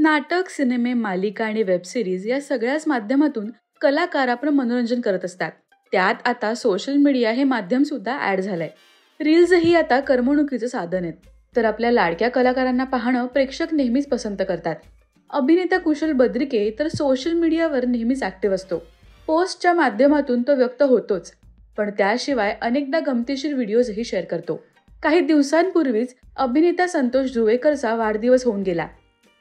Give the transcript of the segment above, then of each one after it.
नाटक, सिनेमे, मालिका आणि वेब सिरीज या सगळ्याच माध्यमातून कलाकार आपलं मनोरंजन करत असतात. त्यात आता सोशल मीडिया हे माध्यम सुद्धा ऍड झालंय. रील्सही आता करमणुकीचं साधन आहेत. तर आपल्या लाडक्या कलाकारांना पाहणं प्रेक्षक नेहमीच पसंत करतात. अभिनेता कुशल बद्रिके तर सोशल मीडियावर नेहमीच ऍक्टिव्ह असतो. पोस्टच्या माध्यमातून तो व्यक्त होतोच, पण त्याशिवाय अनेकदा गमतीशीर व्हिडिओजही शेअर करतो. काही दिवसांपूर्वीच अभिनेता संतोष जुवेकरचा वाढदिवस होऊन गेला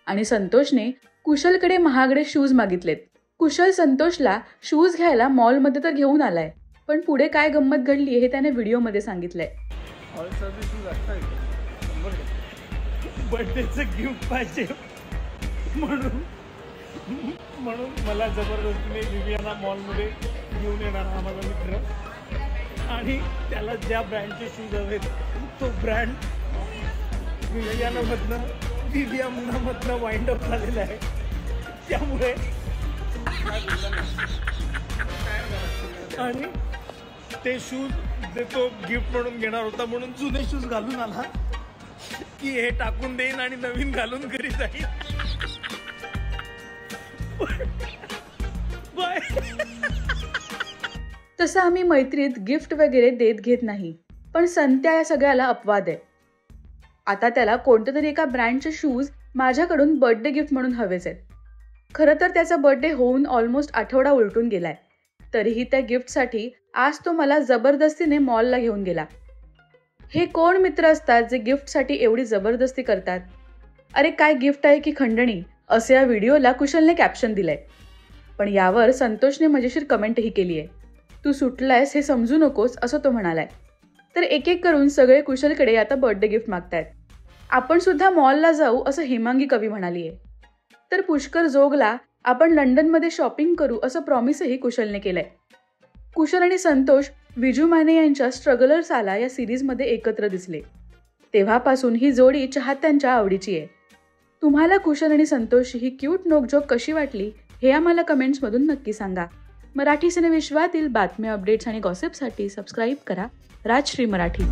आणि संतोषने कुशलकडे महागडे शूज मागितलेत. कुशल संतोषला शूज घ्यायला मॉलमध्ये तर घेऊन आलाय, पण पुढे काय गंमत घडली हे त्याने व्हिडिओमध्ये सांगितलंय. बर्थडेचं गिफ्ट पाहिजे म्हणून मला जबरदस्तीने विवियाना मॉलमध्ये घेऊन येणार हा माझा मित्र, आणि त्याला ज्या ब्रँडचे शूज हवेत तो ब्रँड विवियानामधनं वाइंड अप झालेला आहे. त्यामुळे आणि ते शूज तो गिफ्ट म्हणून घेणार होता, म्हणून जुने शूज घालून आला की हे टाकून देईन आणि नवीन घालून घरी जाईल. तसं आम्ही मैत्रीत गिफ्ट वगैरे देत घेत नाही, पण संत्या या सगळ्याला अपवाद आहे. आता त्याला कोणत्या तरी एका ब्रँडचे शूज माझ्याकडून बर्थडे गिफ्ट म्हणून हवेच आहेत. खरं तर त्याचा बर्थडे होऊन ऑलमोस्ट आठवडा उलटून गेलाय, तरीही त्या गिफ्टसाठी आज तो मला जबरदस्तीने मॉलला घेऊन गेला. हे कोण मित्र असतात जे गिफ्टसाठी एवढी जबरदस्ती करतात? अरे काय गिफ्ट आहे की खंडणी, असं या व्हिडिओला कुशलने कॅप्शन दिलंय. पण यावर संतोषने मजेशीर कमेंटही केली आहे. तू सुटलायस हे समजू नकोस, असं तो म्हणालाय. तर एक एक करून सगळे कुशलकडे आता बर्थडे गिफ्ट मागतायत. आपण सुद्धा मॉलला जाऊ असं हेमांगी कवी म्हणालीये. तर पुष्कर जोगला आपण लंडनमध्ये शॉपिंग करू असं प्रॉमिसही कुशलने केलंय. कुशल आणि संतोष विजू माने यांच्या स्ट्रगलर्स आला या सिरीजमध्ये एकत्र दिसले. तेव्हापासून ही जोडी चाहत्यांच्या आवडीची आहे. तुम्हाला कुशल आणि संतोषची ही क्यूट नोकझोक कशी वाटली हे आम्हाला कमेंट्समधून नक्की सांगा. मराठी सिनेविश्वातील बातम्या, अपडेट्स आणि गॉसिपसाठी सबस्क्राईब करा राजश्री मराठी.